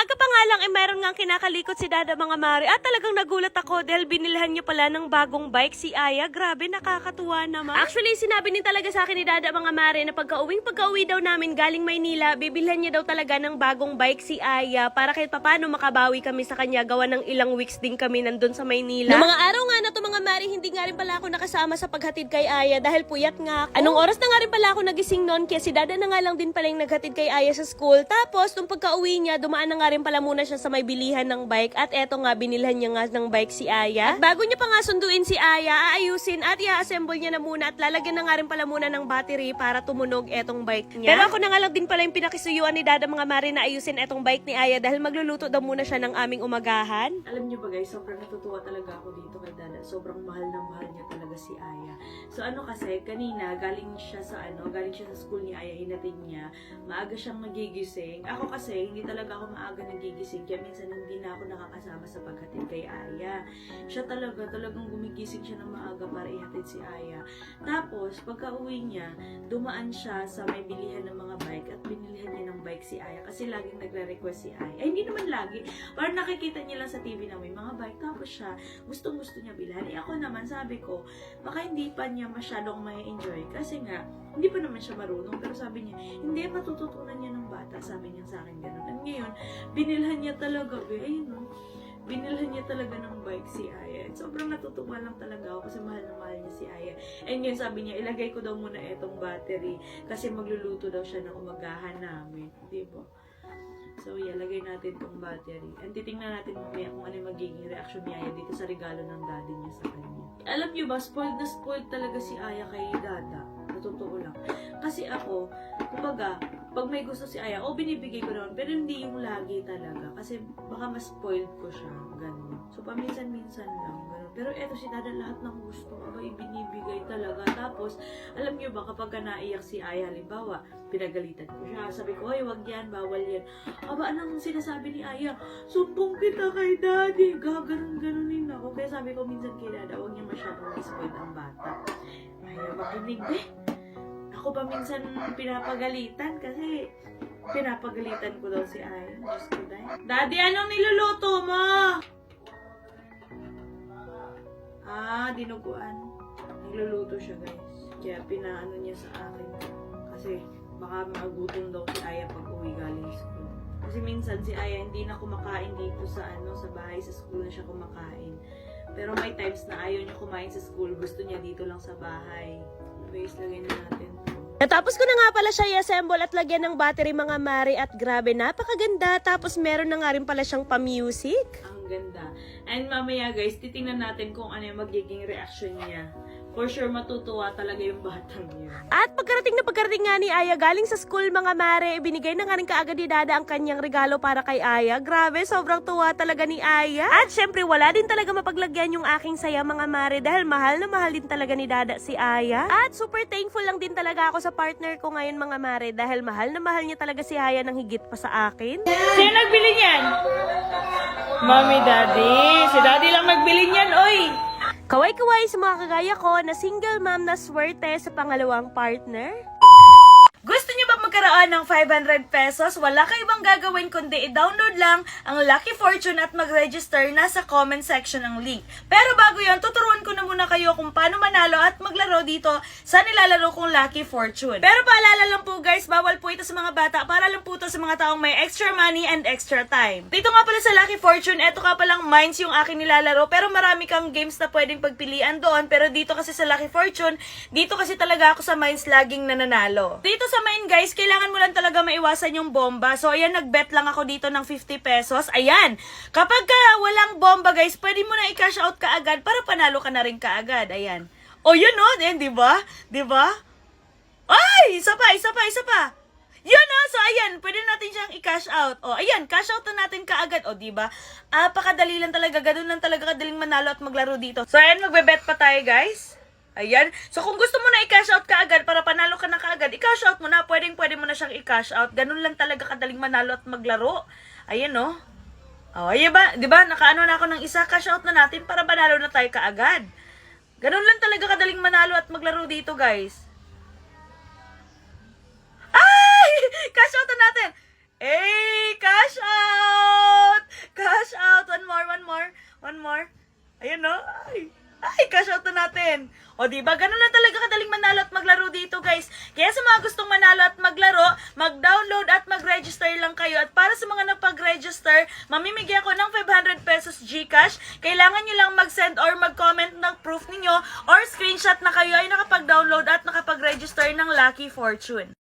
Maaga pa nga lang, meron nga kinakalikot si Dada mga mare. At talagang nagulat ako dahil binilhan niya pala ng bagong bike si Aya. Grabe, nakakatuwa naman. Actually, sinabi din talaga sa akin ni Dada mga mare na pagka-uwi daw namin galing Maynila, bibilhan niya daw talaga ng bagong bike si Aya para kahit papano makabawi kami sa kanya. Gawa ng ilang weeks din kami nandun sa Maynila. Noong mga araw nga na to mga mare, hindi nga rin pala ako nakasama sa paghatid kay Aya dahil puyat nga ako. Anong oras na nga rin pala ako nagising noon, kaya si Dada na nga lang din pala yung naghatid kay Aya sa school. Tapos, nung pagka-uwi niya, dumaan na nga rin pala muna siya sa may bilihan ng bike. At eto nga, binilhan niya nga ng bike si Aya. At bago niya pa nga sunduin si Aya, aayusin at i-assemble niya na muna at lalagyan na nga rin pala muna ng battery para tumunog etong bike niya. Pero ako na nga lang din pala yung pinakisuyuan ni Dada mga mare na ayusin etong bike ni Aya dahil magluluto daw muna siya ng aming umagahan. Alam niyo ba guys, sobrang natutuwa talaga ako dito kay Dada. Sobrang mahal na mahal niya talaga si Aya. So ano kasi, kanina galing siya sa school ni Aya, hinatid niya. Maaga siyang nagigising. Ako kasi, hindi talaga ako maaga nagigising. Kaya minsan hindi na ako nakakasama sa paghatid kay Aya. Siya talagang gumigising siya ng maaga para ihatid si Aya. Tapos, pagka uwi niya, dumaan siya sa may bilihan ng mga bike at binilihan niya ng bike si Aya. Kasi laging nagre-request si Aya. Ay, hindi naman lagi. Parang nakikita niya lang sa TV na may mga bike. Tapos siya, gustong-gusto niya bilhan. Ako naman, sabi ko, baka hindi pa niya masyadong may enjoy. Kasi nga, hindi pa naman siya marunong. Pero sabi niya, hindi, matututunan niya ng bata. Sabi niya sa akin gano'n. At ngayon, binilhan niya talaga, binilhan niya talaga ng bike si Aya. At sobrang natutuwa lang talaga ako kasi mahal na mahal niya si Aya. And yun, sabi niya, ilagay ko daw muna etong battery kasi magluluto daw siya ng umagahan namin. Diba? So, lagay natin tong battery. And titingnan natin mamaya kung ano yung magiging reaction ni Aya dito sa regalo ng daddy niya sa kanya. Alam niyo ba, spoiled na spoiled talaga si Aya kay Dada. Totoo lang. Kasi ako, kumbaga, pag may gusto si Aya, binibigay ko naman. Pero hindi yung lagi talaga. Kasi baka mas spoiled ko siya. Ganun. So, paminsan-minsan lang. Ganun. Pero eto si Dada, lahat ng gusto ko, ibinibigay talaga. Tapos, alam niyo ba, kapag ka naiyak si Aya, halimbawa, pinagalitan ko siya. Sabi ko, ay, wag yan, bawal yan. Aba, anong sinasabi ni Aya? Sumbong kita kay Daddy. Gaganon-ganonin ako. Kaya sabi ko minsan kay Dada, wag niya masyadong spoiled ang bata. Ayaw makinig, Ako pa minsan pinapagalitan kasi pinapagalitan ko daw si Aya. Diyos ko dahil. Daddy, anong niluluto mo? Dinuguan. Nagluluto siya, guys. Kaya pinaano niya sa akin. Kasi baka magutom daw si Aya pag uwi galing school. Kasi minsan si Aya hindi na kumakain dito sa sa bahay, sa school na siya kumakain. Pero may times na ayaw niya kumain sa school, gusto niya dito lang sa bahay. Guys, lagay na natin. Natapos ko na nga pala siya i-assemble at lagyan ng battery mga mare at grabe, napakaganda. Tapos meron na nga rin pala siyang pa-music. Ang ganda. And mamaya guys, titingnan natin kung ano yung magiging reaction niya. For sure, matutuwa talaga yung batang yun. At pagkarating nga ni Aya galing sa school mga mare, binigay na nga rin kaagad ni Dada ang kanyang regalo para kay Aya. Grabe, sobrang tuwa talaga ni Aya. At syempre, wala din talaga mapaglagyan yung aking saya mga mare dahil mahal na mahal din talaga ni Dada si Aya. At super thankful lang din talaga ako sa partner ko ngayon mga mare dahil mahal na mahal niya talaga si Aya ng higit pa sa akin. Sino nagbili niyan? Mommy, Daddy. Si Daddy lang nagbili niyan, oy! Kaway-kaway sa mga kagaya ko na single mom na swerte sa pangalawang partner. Gusto niyo ba magkaroon ng 500 pesos? Wala kayo ibang gagawin kundi i-download lang ang Lucky Fortune at mag-register na sa comment section ng link. Pero bago yon, tuturuan ko na muna kayo kung paano manalo at maglaro dito sa nilalaro kong Lucky Fortune. Pero paalala lang po guys, bawal po ito sa mga bata, para lang po ito sa mga taong may extra money and extra time. Dito nga pala sa Lucky Fortune, eto ka palang Mines yung aking nilalaro, pero marami kang games na pwedeng pagpilian doon. Pero dito kasi sa Lucky Fortune, dito kasi talaga ako sa Mines laging nananalo. Dito sa Mine guys, kailangan mo lang talaga maiwasan yung bomba. So ayan, nag-bet lang ako dito ng 50 pesos. Ayan, kapag ka walang bomba guys, pwede mo na i-cash out kaagad para panalo ka na rin kaagad. Ayan. O yun o, di ba? Di ba? Ay, isa pa. Yun o, so ayan, pwede natin siyang i-cash out. O ayan, cash out na natin kaagad. O diba? Pakadali lang talaga, ganun lang talaga kadaling manalo at maglaro dito. So ayan, magbe-bet pa tayo guys. Ayan. So, kung gusto mo na i-cash out kaagad para panalo ka na kaagad, i-cash out mo na. Pwede mo na siyang i-cash out. Ganun lang talaga kadaling manalo at maglaro. Ayan, no? Ayan ba? Diba? Nakaano na ako ng isa. Cash out na natin para panalo na tayo kaagad. Ganun lang talaga kadaling manalo at maglaro dito, guys. Ay! Cash out na natin! Cash out! loto natin. O diba, ganun lang talaga kadaling manalo at maglaro dito guys. Kaya sa mga gustong manalo at maglaro, mag-download at mag-register lang kayo. At para sa mga napag-register, mamimigay ako ng 500 pesos GCash. Kailangan nyo lang mag-send or mag-comment ng proof ninyo or screenshot na kayo ay nakapag-download at nakapag-register ng Lucky Fortune.